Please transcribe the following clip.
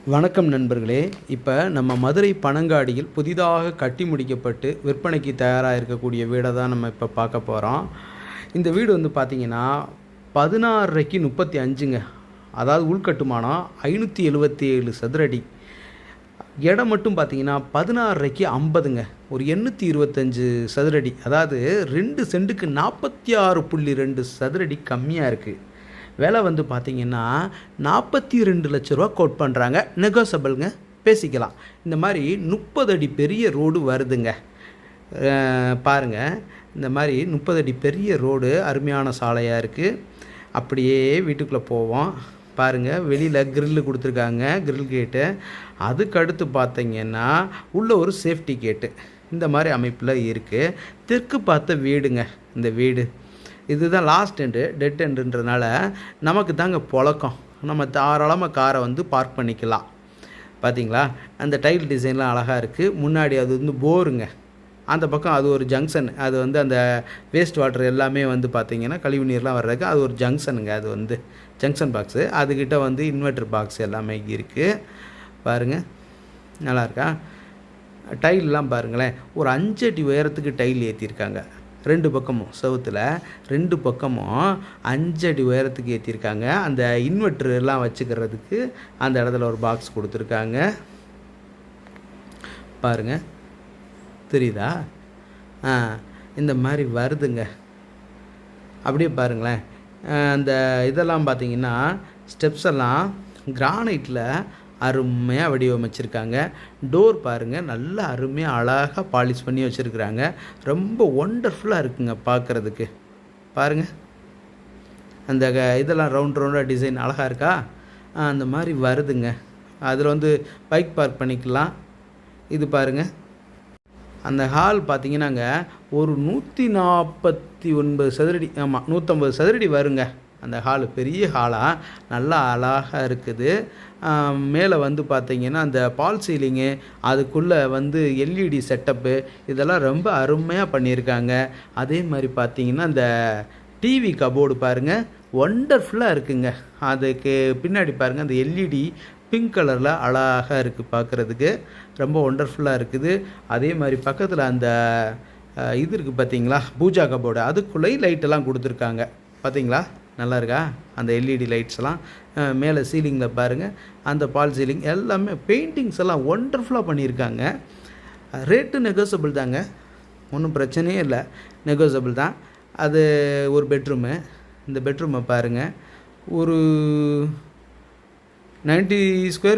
வணக்கம் நண்பர்களே. இப்போ நம்ம மதுரை பனங்காடியில் புதிதாக கட்டி முடிக்கப்பட்டு விற்பனைக்கு தயாராக இருக்கக்கூடிய வீடை தான் நம்ம இப்போ பார்க்க போகிறோம். இந்த வீடு வந்து பார்த்திங்கன்னா 16:35 35ங்க. அதாவது உள்கட்டுமானம் 577 சதுரடி. இடம் மட்டும் பார்த்திங்கன்னா 16:50 50ங்க. ஒரு 825 சதுரடி. அதாவது 2 சென்ட்டுக்கு 46.2 சதுரடி கம்மியாக இருக்குது. விலை வந்து பார்த்திங்கன்னா 42 லட்ச ரூபா கோட் பண்ணுறாங்க. நெகோசபிள்ங்க, பேசிக்கலாம். இந்த மாதிரி 30 அடி பெரிய ரோடு வருதுங்க. பாருங்கள், இந்த மாதிரி 30 அடி பெரிய ரோடு, அருமையான சாலையாக இருக்குது. அப்படியே வீட்டுக்குள்ளே போவோம். பாருங்கள், வெளியில் கிரில்லு கொடுத்துருக்காங்க, கிரில் கேட்டு. அதுக்கு அடுத்து பார்த்திங்கன்னா உள்ள ஒரு சேஃப்டி கேட்டு இந்த மாதிரி அமைப்பில் இருக்குது. தெற்கு பார்த்த வீடுங்க இந்த வீடு. இதுதான் லாஸ்ட் எண்டு, டெட் எண்டுன்றதுனால நமக்கு தாங்க புழக்கம். நம்ம தாராளமாக காரை வந்து பார்க் பண்ணிக்கலாம். பார்த்திங்களா, அந்த டைல் டிசைன்லாம் அழகாக இருக்குது. முன்னாடி அது வந்து போருங்க. அந்த பக்கம் அது ஒரு ஜங்ஷன். அது வந்து அந்த வேஸ்ட் வாட்டர் எல்லாமே வந்து பார்த்திங்கன்னா கழிவு நீர்லாம் வர்றதுக்கு அது ஒரு ஜங்ஷனுங்க. அது வந்து ஜங்ஷன் பாக்ஸு. அதுக்கிட்ட வந்து இன்வெர்டர் பாக்ஸ் எல்லாமே இருக்குது. பாருங்கள், நல்லாயிருக்கா? டைல்லாம் பாருங்களேன், ஒரு 5 அடி உயரத்துக்கு டைல் ஏற்றிருக்காங்க. 2 பக்கமும் செவுத்தில் 2 பக்கமும் 5 அடி உயரத்துக்கு ஏற்றிருக்காங்க. அந்த இன்வெர்ட்ரு எல்லாம் வச்சுக்கிறதுக்கு அந்த இடத்துல ஒரு பாக்ஸ் கொடுத்துருக்காங்க. பாருங்கள், தெரியுதா? இந்த மாதிரி வருதுங்க. அப்படியே பாருங்களேன், அந்த இதெல்லாம் பார்த்திங்கன்னா ஸ்டெப்ஸ் எல்லாம் கிரானைட்டில் அருமையாக வடிவமைச்சிருக்காங்க. டோர் பாருங்கள், நல்லா அருமையாக அழகாக பாலிஷ் பண்ணி வச்சுருக்குறாங்க. ரொம்ப ஒண்டர்ஃபுல்லாக இருக்குங்க பார்க்குறதுக்கு. பாருங்கள், அந்த இதெல்லாம் ரவுண்டாக டிசைன் அழகாக இருக்கா? அந்த மாதிரி வருதுங்க. அதில் வந்து பைக் பார்க் பண்ணிக்கலாம். இது பாருங்கள், அந்த ஹால் பார்த்திங்கன்னாங்க ஒரு 149 சதுரடி, ஆமாம் 150 சதுரடி வருங்க. அந்த ஹாலு பெரிய ஹாலாக நல்லா அழகாக இருக்குது. மேலே வந்து பார்த்திங்கன்னா அந்த பால் சீலிங்கு, அதுக்குள்ளே வந்து எல்இடி செட்டப்பு, இதெல்லாம் ரொம்ப அருமையாக பண்ணியிருக்காங்க. அதே மாதிரி பார்த்திங்கன்னா அந்த டிவி கபோர்டு பாருங்கள், ஒண்டர்ஃபுல்லாக இருக்குங்க. அதுக்கு பின்னாடி பாருங்கள், அந்த எல்இடி பிங்க் கலரில் அழகாக இருக்குது பார்க்குறதுக்கு. ரொம்ப ஒண்டர்ஃபுல்லாக இருக்குது. அதே மாதிரி பக்கத்தில் அந்த இது இருக்குது பார்த்திங்களா, பூஜா கபோர்டு, அதுக்குள்ளே லைட்டெல்லாம் கொடுத்துருக்காங்க. பார்த்திங்களா, நல்லா இருக்கா? அந்த எல்இடி லைட்ஸ்லாம் மேலே சீலிங்கில் பாருங்கள், அந்த பால் சீலிங் எல்லாமே பெயிண்டிங்ஸ் எல்லாம் ஒண்டர்ஃபுல்லாக பண்ணியிருக்காங்க. ரேட்டு நெகோசபிள் தாங்க, ஒன்றும் பிரச்சனையே இல்லை, நெகோசபிள் தான். அது ஒரு பெட்ரூமு. இந்த பெட்ரூமை பாருங்கள், ஒரு 90 ஸ்கொயர்